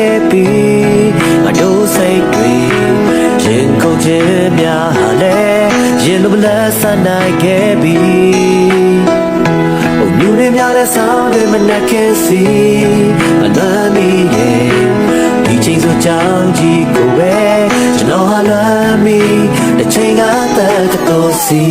ခဲ့ပြီးငါတို့စိတ်တွေရင်ကုန်ခြင်းများလဲရင်လိုမလဲဆန်းနိုင်ခဲ့ပြီးမြူနေများတဲ့ဆောင်းတွေမနှက်ခင်စီအလွမ်းမီရဲ့ဒီချိန်ဆိုကြောင်းကြီးကိုပဲကျွန်တော်ဟာလွမ်းမီတစ်ချိန်ကတည်းကတော့စီ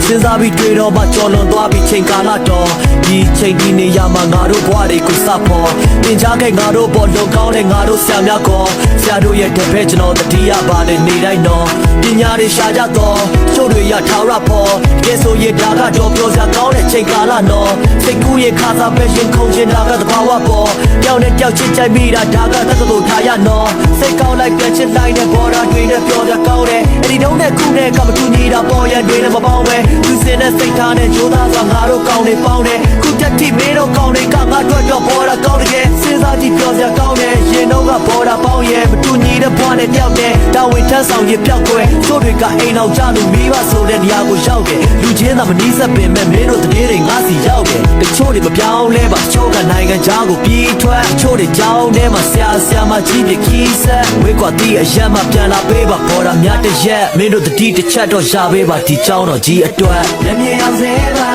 စဉ်းစားပြီးတွေ့တော့မှကြော်လွန်သွားပြီးချိန်ကာလတော့ဒီချိန်ဒီနေရာမှာငါတို့ဘဝတွေကိုစဖို့တင်ကြခဲ့ငါတို့ပေါ်လုံကောင်းတဲ့ငါတို့ဆရာများကောဆရာတို့ရဲ့တပည့်ကျွန်တော်တတိယပါတယ်နေတိုင်းတော့ပညာတွေရှာကြတော့ကျို့တွေရထာဝရဖို့ကဲဆိုရဒါကတော့ပြောစရာကောင်းတဲ့ချိန်ကာလတော့စိတ်ကူးရဲ့ခါစားပဲရင်ခုန်ချင်တာကတဘာဝပေါ်ကြောက်နဲ့ကြောက်ချစ်ကြိုက်မိတာဒါကတက္ကသိုလ်ထားရနော်စိတ်ကောင်းလိုက်ပြန်ချစ်လိုက်တဲ့ဘော်ဒါတွေနဲ့ပြောစရာကောင်းတယ်အဲ့ဒီတုန်းနဲ့ခုနဲ့ကမတူညီတာပေါ်ရတွေနဲ့မပေါင်းပဲသူစင်တဲ့စိတ်ထားနဲ့ကြိုးစားစွာငါတို့ကောင်းနေပေါင်းတယ်ခုတက်တိမင်းတို့ကောင်းနေကငါတို့တော့ဘော်ဒါကောင်းတယ်စဉ်းစားကြည့်ပြောစရာကောင်းတယ်ရင်တော့ကဘော်ဒါပေါင်းရဲ့မတူညီတဲ့ဘွားနဲ့တယောက်တည်းတာဝန်ထမ်းဆောင်ရပြောက်ွယ်တို့တွေကအိမ်အောင်ကြလို့မိဘဆိုတဲ့နေရာကိုရောက်တယ်လူချင်းသာမနှီးဆက်ပင်မဲ့မင်းတို့တည်းတွေငါစီရောက်တယ်တချို့တွေမပြောင်းလဲပါချို့ကနိုင်ငံခြားကိုပြေးထွက်တချို့တွေကြောင်းထဲမှာဆရာမကြီးပြခီးဆက်ဝေးကွာတီးအရက်မှပြန်လာပေးပါဘော်ဒါများတစ်ရက်မင်းတို့တတိတစ်ချက်တော့ရှာပေးပါဒီကြောင်းတော့ကြီးအတွက်လက်မြေအောင်စေပါ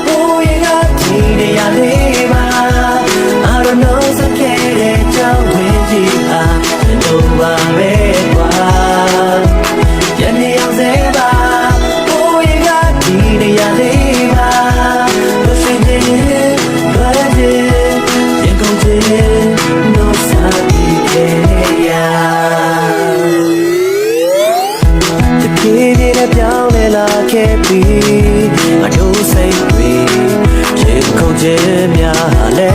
ဘိုးရင်ကဒီနေရာလေးပါ I don't know စခဲ့တဲ့ကြောင်းဝင်ကြီးအားတို့ပါပဲကွာလက်မြေအောင်စေပါဘိုးရင်ကဒီနေရာလေးပါလို့ရှိရင်ဘာလဲရင်ကုန်ချင်တော့စားပြီးခဲ့ရပြေးပြောင်းလဲလာခဲ့ပြီးငါတို့စိတ်တွေရေခုန်ခြင်းများလဲ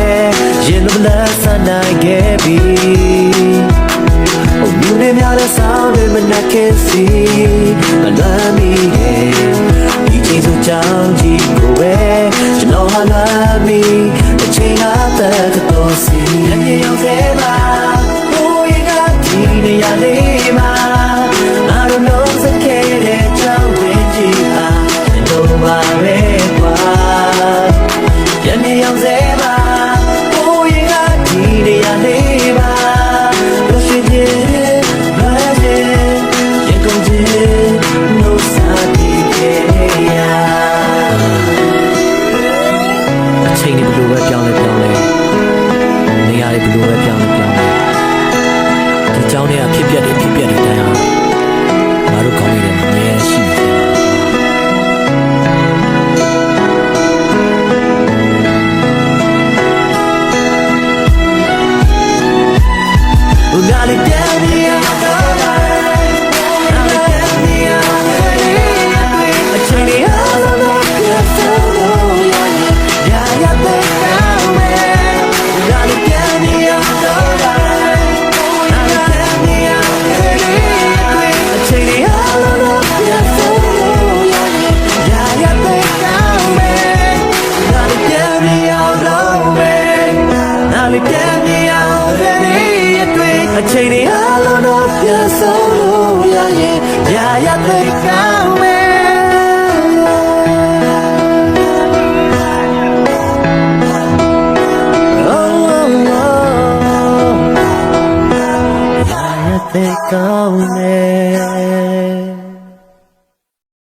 ရင်လိုလဲဆန်းနိုင်ခဲ့ပြီးမြူနေများတဲ့ဆောင်းတွေမနှက်ခင်စီအလွမ်းမီရဲ့ဒီချိန်ဆိုကြောင်းကြီးကိုပဲကျွန်တော်ဟာလွမ်းမီတစ်ချိန်ကတည်းကတော့စီလက်မြေရောက်စေပါဘိုးရင်ကဒီနေရာလေးမှာ I don't know စခဲ့တဲ့ကြောင်းဝင်ကြီးအားတို့ပါပဲကွာရနေအောင်စေပါဘိုးရင်ကဒီနေရာလေးပါလို့ရှိရင်ဘာလဲရင်ကုန်ခြင်းလို့စားပြီးခဲ့ရအချိန်တွေဘယ်လိုပဲပြောင်းလဲနေရာတွေဘယ်လိုပဲပြောင်းလဲဒီကြောင်းတွေကဖြစ်ပျက်တွေတိုင်းဟာငါတို့ကောင်းနေတယ်အမြဲရှိနေတယ်ငါလေးပြန်ပြီးရတော့ငါလေးပြန်ပြီးရအချိန်လေးအားလုံးတော့ပြန်ဆုံးလို့ရတဲ့ကောင်းမယ်ငါလေးပြန်ပြီးရတော့ငါလေးပြန်ပြီးရအချိန်လေးအားလုံးတော့ပြန်ဆုံးလို့ရတဲ့ကောင်းမယ်ငါလေးပြန်ပြီးရတော့မယ်ငါလေးပြန်ပြီးရအချိန်တွေအားလုံးတော့ပြန်ဆုံးလို့ရရင်ရတဲ့ကောင်းမယ်ရတဲ့ကောင်းမယ်